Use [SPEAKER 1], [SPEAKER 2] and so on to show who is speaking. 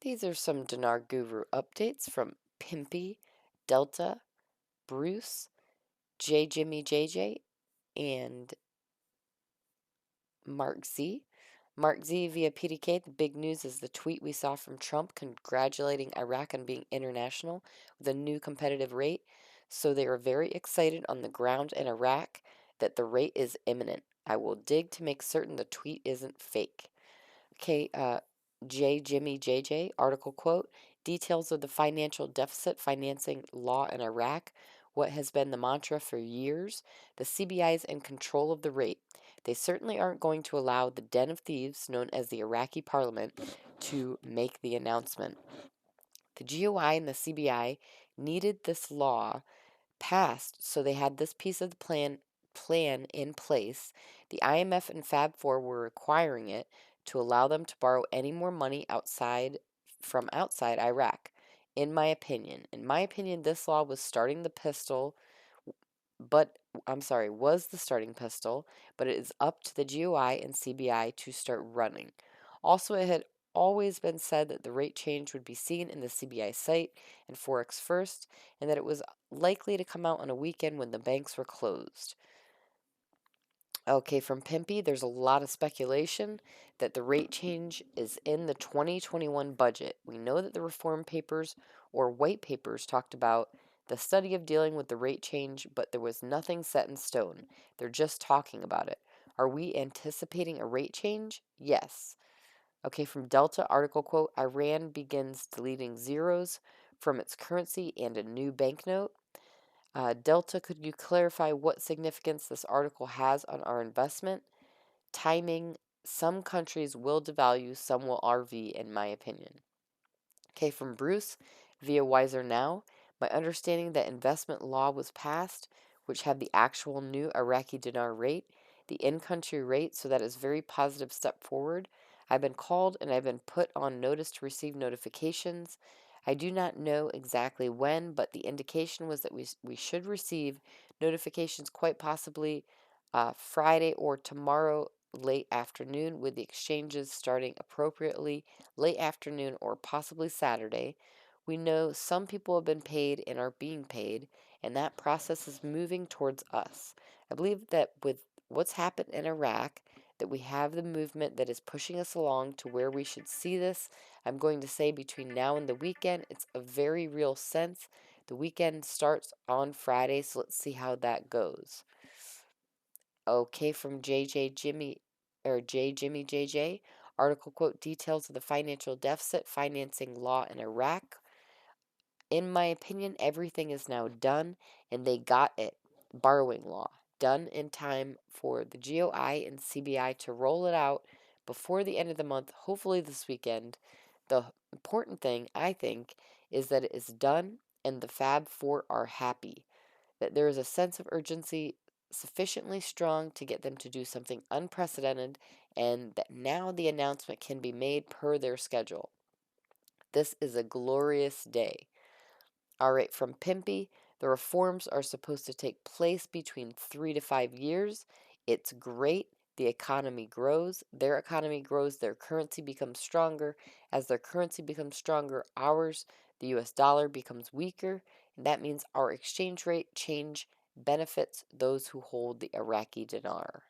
[SPEAKER 1] These are some Dinar Guru updates from Pimpy, Delta, Bruce, JJimmyJJ, and MarkZ. MarkZ via PDK, the big news is the tweet we saw from Trump congratulating Iraq on being international with a new competitive rate. So they are very excited on the ground in Iraq that the rate is imminent. I will dig to make certain the tweet isn't fake. Okay, JJimmyJJ article quote, details of the financial deficit financing law in Iraq, what has been the mantra for years. The CBI is in control of the rate. They certainly aren't going to allow the den of thieves known as the Iraqi parliament to make the announcement. The GOI and the CBI needed this law passed, so they had this piece of the plan in place. The IMF and Fab 4 were requiring it to allow them to borrow any more money outside Iraq. In my opinion, this law was starting the pistol, but was the starting pistol, but it is up to the GOI and CBI to start running. Also, it had always been said that the rate change would be seen in the CBI site and Forex first, and that it was likely to come out on a weekend when the banks were closed. Okay, from Pimpy, there's a lot of speculation that the rate change is in the 2021 budget. We know that the reform papers or white papers talked about the study of dealing with the rate change, but there was nothing set in stone. They're just talking about it. Are we anticipating a rate change? Yes. Okay, from Delta article quote, Iran begins deleting zeros from its currency and a new banknote. Delta, could you clarify what significance this article has on our investment? Timing, some countries will devalue, some will RV, in my opinion. Okay, from Bruce, via Wiser Now, my understanding that investment law was passed, which had the actual new Iraqi dinar rate, the in-country rate, so that is very positive step forward. I've been called and I've been put on notice to receive notifications. I do not know exactly when, but the indication was that we should receive notifications quite possibly Friday or tomorrow late afternoon, with the exchanges starting appropriately late afternoon or possibly Saturday. We know some people have been paid and are being paid, and that process is moving towards us. I believe that with what's happened in Iraq, that we have the movement that is pushing us along to where we should see this. I'm going to say between now and the weekend, it's a very real sense. The weekend starts on Friday, so let's see how that goes. Okay, from JJimmyJJ, article quote, details of the financial deficit financing law in Iraq. In my opinion, everything is now done, and they got it. Borrowing law done in time for the GOI and CBI to roll it out before the end of the month, hopefully this weekend. The important thing, I think, is that it is done and the Fab Four are happy. That there is a sense of urgency sufficiently strong to get them to do something unprecedented, and that now the announcement can be made per their schedule. This is a glorious day. All right, from Pimpy, the reforms are supposed to take place between 3 to 5 years. It's great. The economy grows. Their economy grows. Their currency becomes stronger. As their currency becomes stronger, ours, the US dollar, becomes weaker. And that means our exchange rate change benefits those who hold the Iraqi dinar.